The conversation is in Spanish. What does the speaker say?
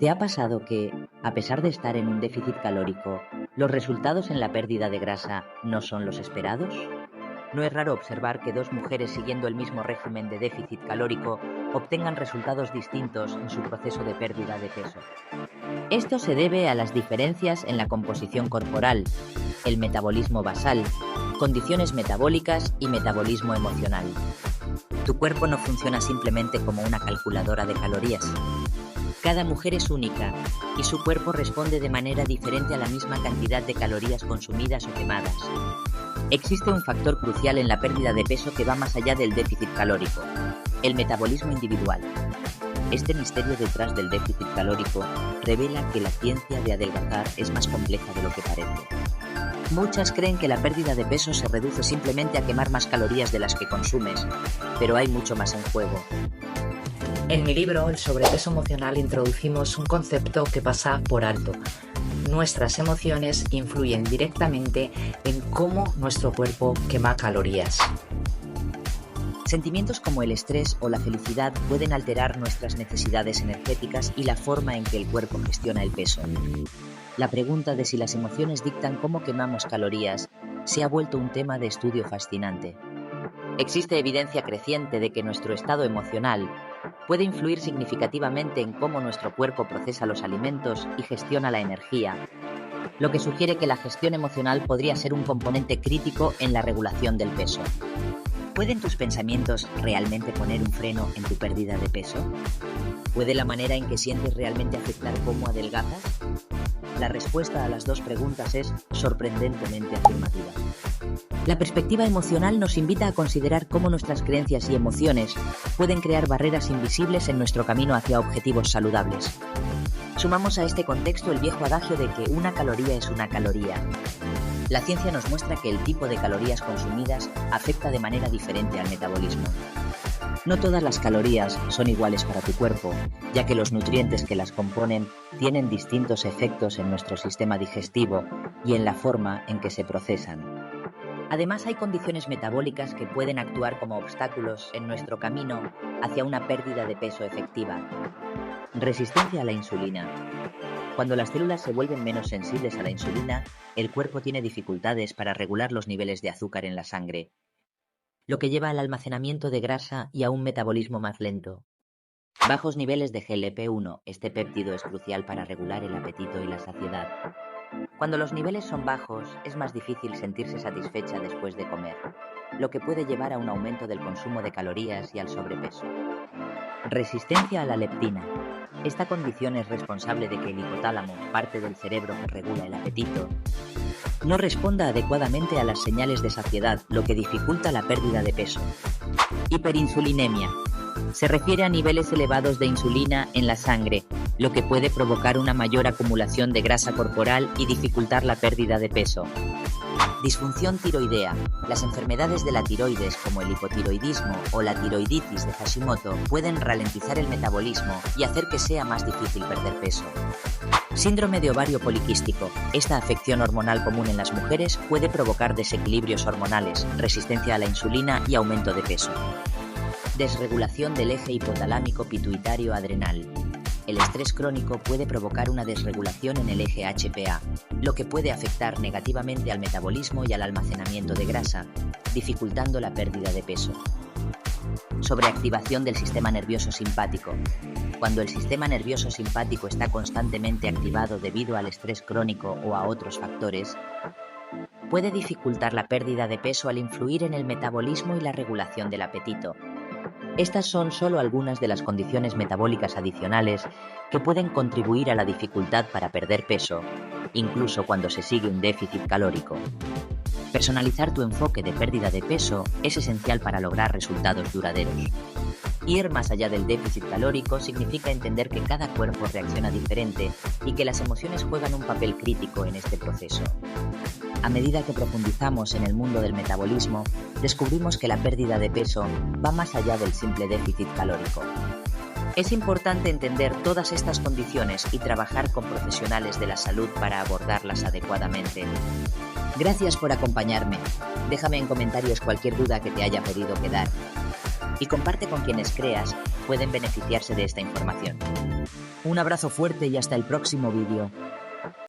¿Te ha pasado que, a pesar de estar en un déficit calórico, los resultados en la pérdida de grasa no son los esperados? No es raro observar que dos mujeres siguiendo el mismo régimen de déficit calórico obtengan resultados distintos en su proceso de pérdida de peso. Esto se debe a las diferencias en la composición corporal, el metabolismo basal, condiciones metabólicas y metabolismo emocional. Tu cuerpo no funciona simplemente como una calculadora de calorías. Cada mujer es única y su cuerpo responde de manera diferente a la misma cantidad de calorías consumidas o quemadas. Existe un factor crucial en la pérdida de peso que va más allá del déficit calórico: el metabolismo individual. Este misterio detrás del déficit calórico revela que la ciencia de adelgazar es más compleja de lo que parece. Muchas creen que la pérdida de peso se reduce simplemente a quemar más calorías de las que consumes, pero hay mucho más en juego. En mi libro, El sobrepeso emocional, introducimos un concepto que pasa por alto. Nuestras emociones influyen directamente en cómo nuestro cuerpo quema calorías. Sentimientos como el estrés o la felicidad pueden alterar nuestras necesidades energéticas y la forma en que el cuerpo gestiona el peso. La pregunta de si las emociones dictan cómo quemamos calorías se ha vuelto un tema de estudio fascinante. Existe evidencia creciente de que nuestro estado emocional puede influir significativamente en cómo nuestro cuerpo procesa los alimentos y gestiona la energía, lo que sugiere que la gestión emocional podría ser un componente crítico en la regulación del peso. ¿Pueden tus pensamientos realmente poner un freno en tu pérdida de peso? ¿Puede la manera en que sientes realmente afectar cómo adelgazas? La respuesta a las dos preguntas es sorprendentemente afirmativa. La perspectiva emocional nos invita a considerar cómo nuestras creencias y emociones pueden crear barreras invisibles en nuestro camino hacia objetivos saludables. Sumamos a este contexto el viejo adagio de que una caloría es una caloría. La ciencia nos muestra que el tipo de calorías consumidas afecta de manera diferente al metabolismo. No todas las calorías son iguales para tu cuerpo, ya que los nutrientes que las componen tienen distintos efectos en nuestro sistema digestivo y en la forma en que se procesan. Además, hay condiciones metabólicas que pueden actuar como obstáculos en nuestro camino hacia una pérdida de peso efectiva. Resistencia a la insulina. Cuando las células se vuelven menos sensibles a la insulina, el cuerpo tiene dificultades para regular los niveles de azúcar en la sangre, lo que lleva al almacenamiento de grasa y a un metabolismo más lento. Bajos niveles de GLP-1, este péptido es crucial para regular el apetito y la saciedad. Cuando los niveles son bajos, es más difícil sentirse satisfecha después de comer, lo que puede llevar a un aumento del consumo de calorías y al sobrepeso. Resistencia a la leptina. Esta condición es responsable de que el hipotálamo, parte del cerebro que regula el apetito, no responda adecuadamente a las señales de saciedad, lo que dificulta la pérdida de peso. Hiperinsulinemia. Se refiere a niveles elevados de insulina en la sangre, lo que puede provocar una mayor acumulación de grasa corporal y dificultar la pérdida de peso. Disfunción tiroidea. Las enfermedades de la tiroides, como el hipotiroidismo o la tiroiditis de Hashimoto, pueden ralentizar el metabolismo y hacer que sea más difícil perder peso. Síndrome de ovario poliquístico. Esta afección hormonal común en las mujeres puede provocar desequilibrios hormonales, resistencia a la insulina y aumento de peso. Desregulación del eje hipotalámico pituitario adrenal. El estrés crónico puede provocar una desregulación en el eje HPA, lo que puede afectar negativamente al metabolismo y al almacenamiento de grasa, dificultando la pérdida de peso. Sobreactivación del sistema nervioso simpático. Cuando el sistema nervioso simpático está constantemente activado debido al estrés crónico o a otros factores, puede dificultar la pérdida de peso al influir en el metabolismo y la regulación del apetito. Estas son solo algunas de las condiciones metabólicas adicionales que pueden contribuir a la dificultad para perder peso, incluso cuando se sigue un déficit calórico. Personalizar tu enfoque de pérdida de peso es esencial para lograr resultados duraderos. Ir más allá del déficit calórico significa entender que cada cuerpo reacciona diferente y que las emociones juegan un papel crítico en este proceso. A medida que profundizamos en el mundo del metabolismo, descubrimos que la pérdida de peso va más allá del simple déficit calórico. Es importante entender todas estas condiciones y trabajar con profesionales de la salud para abordarlas adecuadamente. Gracias por acompañarme. Déjame en comentarios cualquier duda que te haya podido quedar. y comparte con quienes creas pueden beneficiarse de esta información. Un abrazo fuerte y hasta el próximo vídeo.